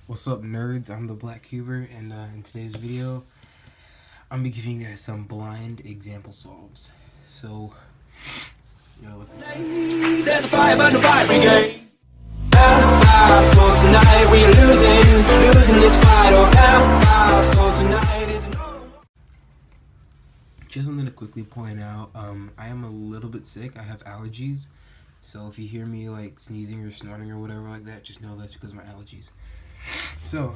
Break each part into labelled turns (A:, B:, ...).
A: What's up, nerds? I'm the Black Cuber, and in today's video, I'm gonna be giving you guys some blind example solves. So, let's get started. There's a fire burn the fire brigade. So tonight we losing this fight. So tonight is just something to quickly point out. I am a little bit sick. I have allergies, so if you hear me like sneezing or snorting or whatever like that, just know that's because of my allergies. So,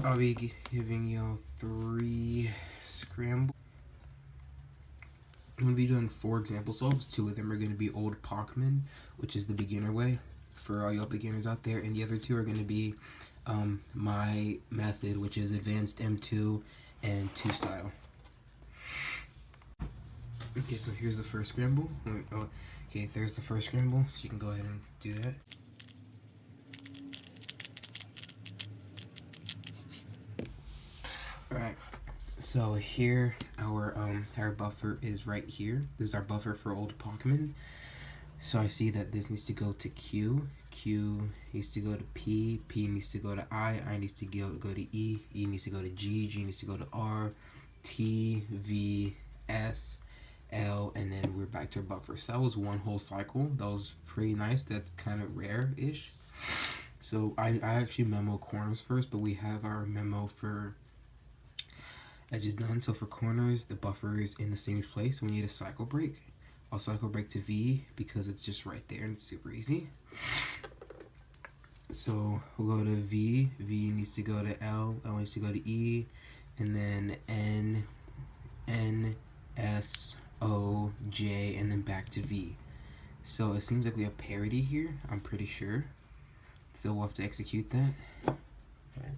A: I'll be giving you 3 scramble. I'm going to be doing 4 example solves. 2 of them are going to be Old Pacman, which is the beginner way for all y'all beginners out there, and the other 2 are going to be my method, which is Advanced M2 and 2 style. Okay, so here's the first scramble. Okay, there's the first scramble, so you can go ahead and do that. Alright, so here our buffer is right here. This is our buffer for Old Pacman. So I see that this needs to go to Q, Q needs to go to P, P needs to go to I needs to go to E, E needs to go to G, G needs to go to R, T, V, S, L, and then we're back to our buffer. So that was one whole cycle. That was pretty nice. That's kind of rare-ish. So I actually memo corners first, but we have our memo for edges done. So for corners, the buffer is in the same place. We need a cycle break. I'll cycle break to V because it's just right there and it's super easy. So we'll go to V. V needs to go to L. L needs to go to E, and then N, N, S, O, J, and then back to V. So it seems like we have parity here. I'm pretty sure. So we'll have to execute that. Okay.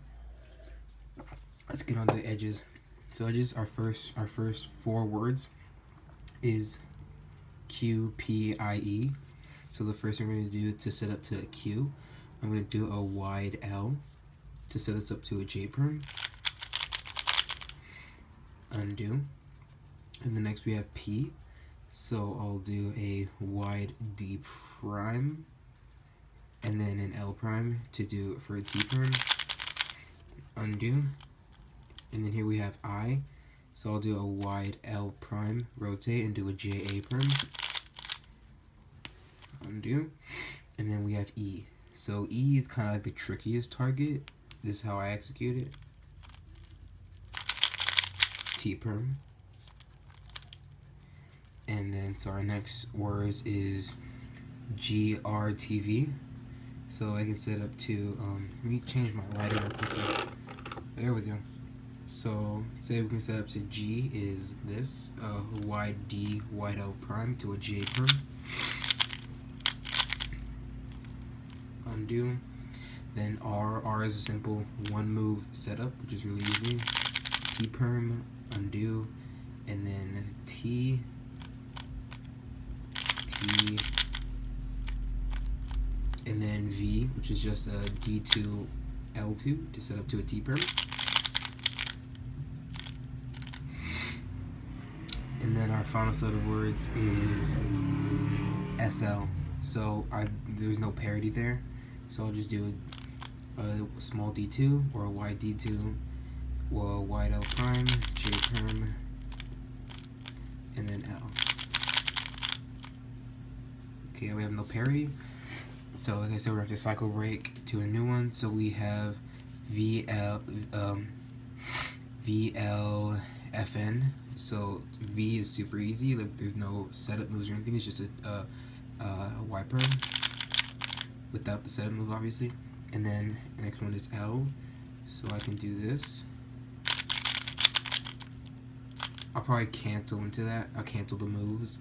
A: Let's get on to edges. So edges, our first 4 words is Q, P, I, E. So the first thing we're going to do to set up to a Q, I'm going to do a wide L to set this up to a J perm. Undo. And the next we have P. So I'll do a wide D prime and then an L prime to do for a T perm. Undo. And then here we have I, so I'll do a wide L prime, rotate, and do a JA perm. Undo. And then we have E. So E is kind of like the trickiest target. This is how I execute it. T perm. And then, so our next words is GRTV. So I can set up to, let me change my lighting real quickly. There we go. So say we can set up to G is this, wide D, wide L prime to a J perm. Undo. Then R is a simple 1 move setup, which is really easy. T perm, undo, and then T, T, and then V, which is just a D2, L2 to set up to a T perm. And then our final set of words is SL. So there's no parity there. So I'll just do a small D2 or a wide D2, or a wide L prime, J perm, and then L. Okay, we have no parity. So like I said, we're going to have to cycle break to a new one. So we have VLFN. So V is super easy, like there's no setup moves or anything, it's just a Y perm without the setup move obviously. And then the next one is L, so I can do this. I'll probably cancel into that, I'll cancel the moves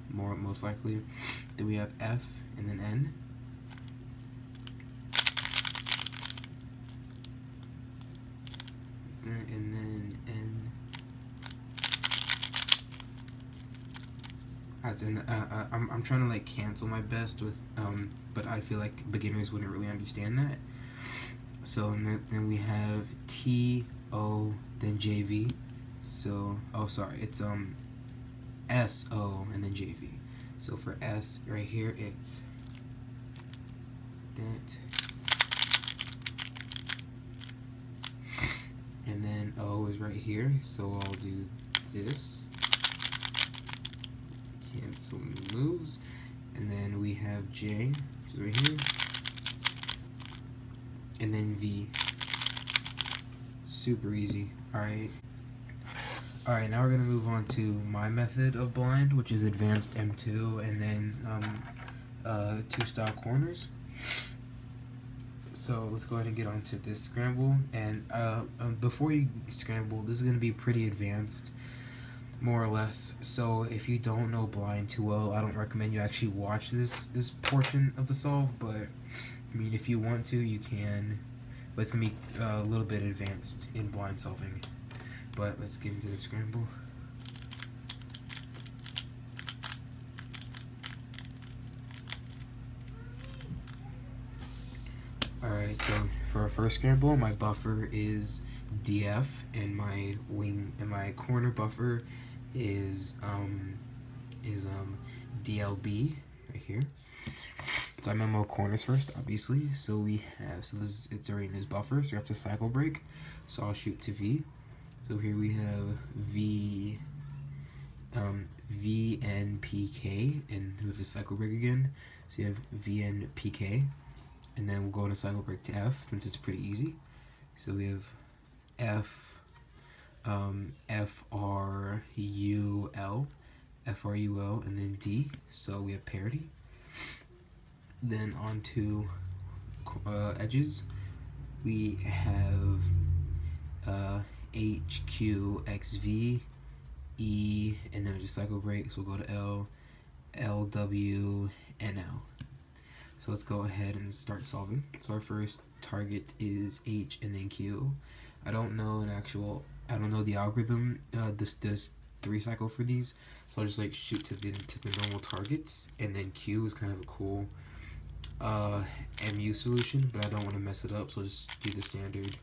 A: most likely. Then we have F and then N. And then N. I'm trying to like cancel my best with but I feel like beginners wouldn't really understand that. So and then we have T, O, then JV. So it's S, O, and then JV. So for S right here, it's that right here, so I'll do this. Cancel moves. And then we have J, which is right here. And then V. Super easy. Alright. Alright, now we're going to move on to my method of blind, which is advanced M2 and then 2 style corners. So let's go ahead and get onto this scramble. And before you scramble, this is going to be pretty advanced, more or less. So if you don't know blind too well, I don't recommend you actually watch this portion of the solve. But I mean, if you want to, you can. But it's going to be a little bit advanced in blind solving. But let's get into the scramble. Alright, so for our first scramble, my buffer is DF, and my corner buffer is DLB right here. So I memo corners first, obviously. So we have, it's already in his buffer, so we have to cycle break. So I'll shoot to V. So here we have VNPK, and we have to cycle break again. So you have VNPK, and then we'll go to cycle break to F, since it's pretty easy. So we have FRUL, and then D. So we have parity. Then on to edges, we have HQXV, E, and then just cycle break. So we'll go to L, LW, and L. So let's go ahead and start solving. So our first target is H and then Q. I don't know the algorithm, this 3 cycle for these. So I'll just like shoot to the normal targets, and then Q is kind of a cool MU solution, but I don't want to mess it up, so I'll just do the standard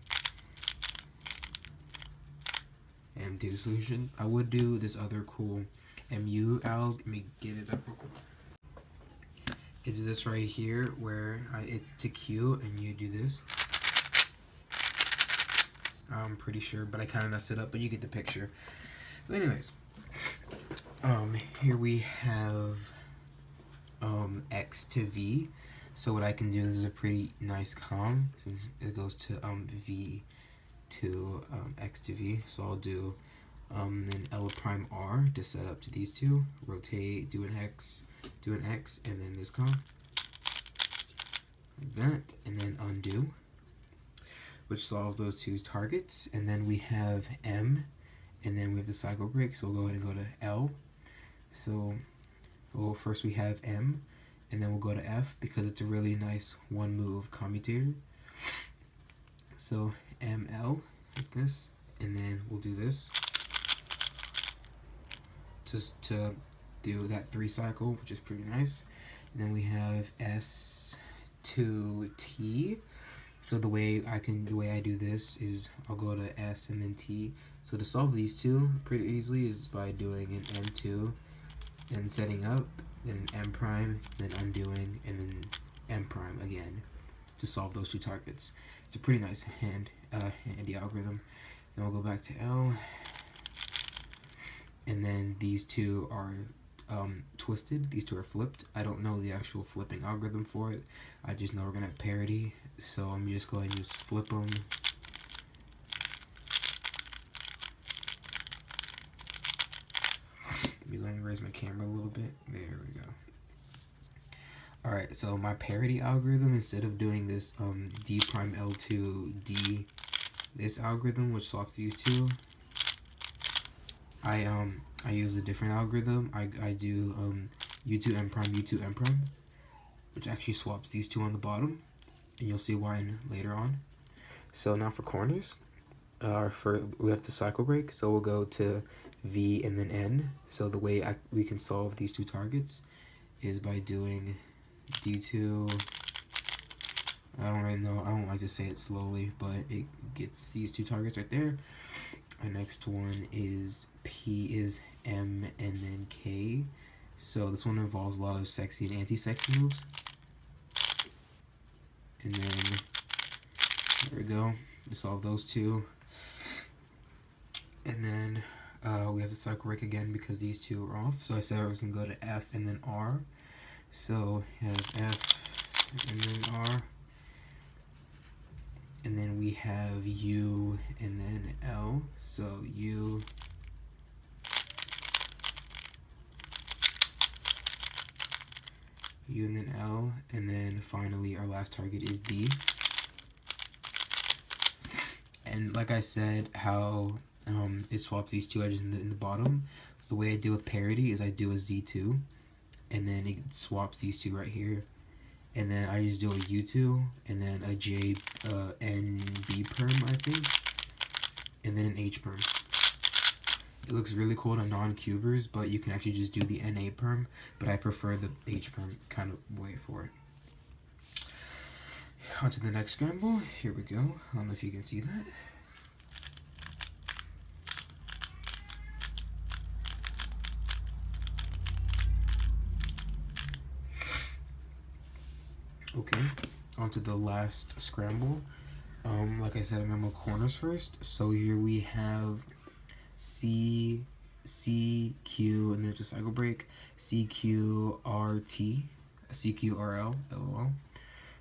A: M2 solution. I would do this other cool MU alg. Let me get it up real quick. It's this right here where it's to Q and you do this. I'm pretty sure, but I kind of messed it up, but you get the picture. But anyways, here we have X to V. So what I can do, this is a pretty nice com since it goes to V to X to V. So I'll do then L prime R to set up to these two, rotate, do an X, and then this com, like that, and then undo, which solves those 2 targets. And then we have M, and then we have the cycle break, so we'll go ahead and go to L. So first we have M, and then we'll go to F because it's a really nice 1-move commutator. So ML, like this, and then we'll do this just to do that 3 cycle, which is pretty nice. And then we have S to T. So the way I do this is I'll go to S and then T. So to solve these 2 pretty easily is by doing an M2 and setting up, then an M prime, then undoing, and then M prime again to solve those 2 targets. It's a pretty nice handy algorithm. Then we'll go back to L, and then these 2 are twisted. These 2 are flipped. I don't know the actual flipping algorithm for it. I just know we're gonna have parity. So I'm just going to just flip them. Let me raise my camera a little bit. There we go. Alright, so my parity algorithm, instead of doing this D prime L2 D, this algorithm which swaps these 2, I use a different algorithm. I do U2 M prime, U2 M prime, which actually swaps these 2 on the bottom, and you'll see why later on. So now for corners, we have to cycle break, so we'll go to V and then N. So the way we can solve these 2 targets is by doing D2. I don't really know, I don't like to say it slowly, but it gets these 2 targets right there. Our next one is P is M and then K. So this one involves a lot of sexy and anti-sexy moves. And then there we go. To solve those 2. And then we have to cycle break again because these two are off. So I said I was going to go to F and then R. So we have F and then R. And then we have U and then L. So U, U and then L. And then finally our last target is D. And like I said, how it swaps these two edges in the bottom. The way I deal with parity is I do a Z2, and then it swaps these two right here. And then I just do a U2, and then a J, N, B perm, I think. And then an H perm. It looks really cool to non-cubers, but you can actually just do the NA perm, but I prefer the H perm kind of way for it. On to the next scramble. Here we go. I don't know if you can see that. Okay, on to the last scramble. Like I said, I'm gonna corners first. So here we have C, C, Q, and there's a cycle break. C, Q, R, T, C, Q, R, L, LOL.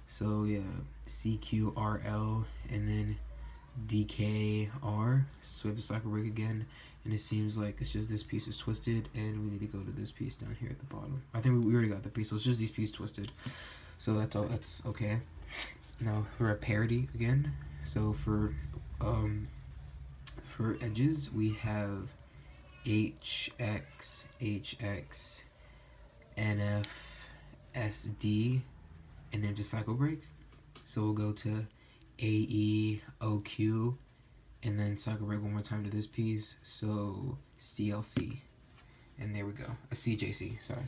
A: So yeah, C, Q, R, L, and then D, K, R. So we have a cycle break again, and it seems like it's just this piece is twisted, and we need to go to this piece down here at the bottom. I think we already got the piece, so it's just these pieces twisted. So that's all. That's okay. Now we're at parity again. So for edges we have HX, HX, NF, SD, and then just cycle break. So we'll go to AE, OQ, and then cycle break one more time to this piece. So CLC, and there we go. A CJC. Sorry.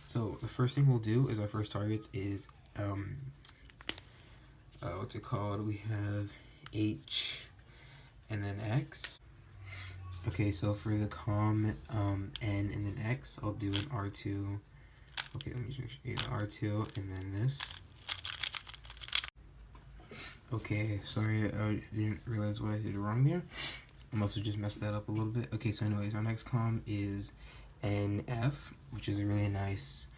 A: So the first thing we'll do is our first targets is what's it called? We have H and then X. Okay, so for the N and then X, I'll do an R2. Okay, let me just make sure. Yeah, R2 and then this. Okay, sorry, I didn't realize what I did wrong there. I must have just messed that up a little bit. Okay, so anyways, our next comm is NF, which is a really nice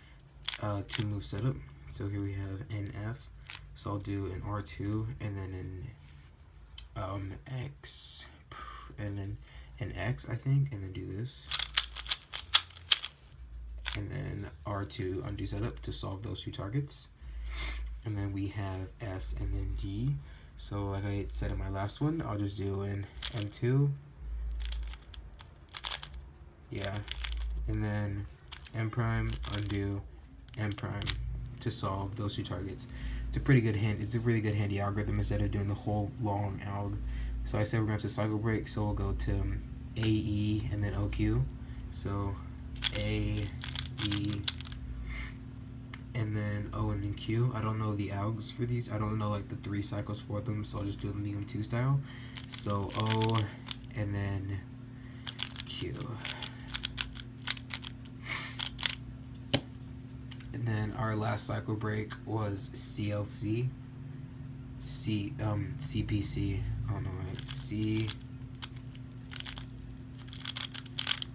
A: two move setup. So here we have NF. So I'll do an R2 and then an X and then an X, I think, and then do this. And then R2 undo setup to solve those two targets. And then we have S and then D. So like I said in my last one, I'll just do an M2. Yeah. And then M prime, undo, M prime to solve those two targets. It's a pretty good hand. It's a really good handy algorithm instead of doing the whole long alg. So I said we're going to have to cycle break, so we'll go to AE and then OQ. So A, E, and then O and then Q. I don't know the algs for these. I don't know like the 3 cycles for them, so I'll just do them EM2 style. So O and then Q. And then our last cycle break was CLC. CPC. Oh no, right. C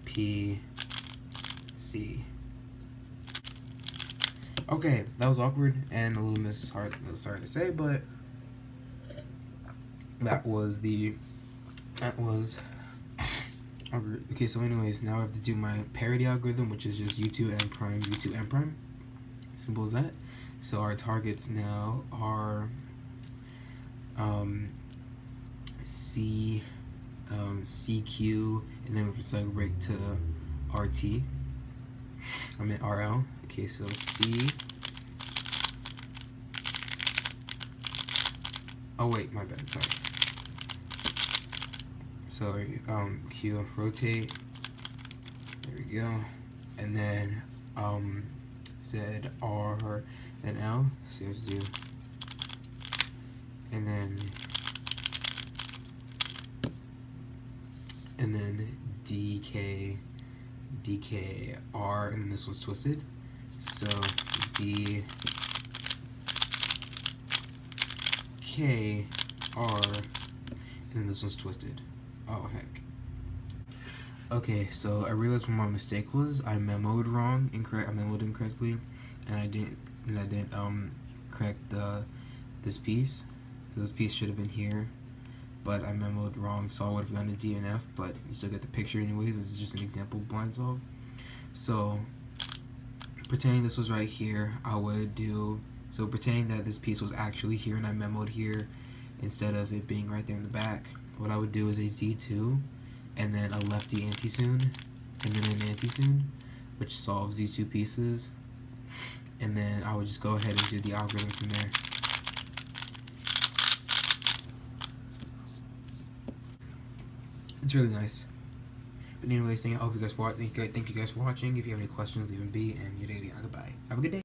A: P C. Okay, that was awkward and a little sorry to say, but that was awkward. Okay, so anyways, now I have to do my parity algorithm, which is just U2 M prime, U2 M prime. Simple as that. So our targets now are CQ, and then we have a cycle break to RT. I meant RL. Okay, so C. Oh wait, my bad. Sorry. Q rotate. There we go. And then Z R and L. So let's do. And then DK R, and then this one's twisted. So D K R, and then this one's twisted. Oh heck. Okay, so I realized what my mistake was. I memoed incorrectly, and I didn't correct this piece. This piece should have been here, but I memoed wrong, so I would have done a DNF. But you still get the picture anyways. This is just an example blind solve. So pretending this was right here, I would do so. Pretending that this piece was actually here and I memoed here instead of it being right there in the back. What I would do is a Z2 and then a lefty antisoon and then an antisoon, which solves these two pieces. And then I would just go ahead and do the algorithm from there. It's really nice. But anyways, thank you guys for watching. If you have any questions, leave them be, and you're dating. Goodbye. Have a good day.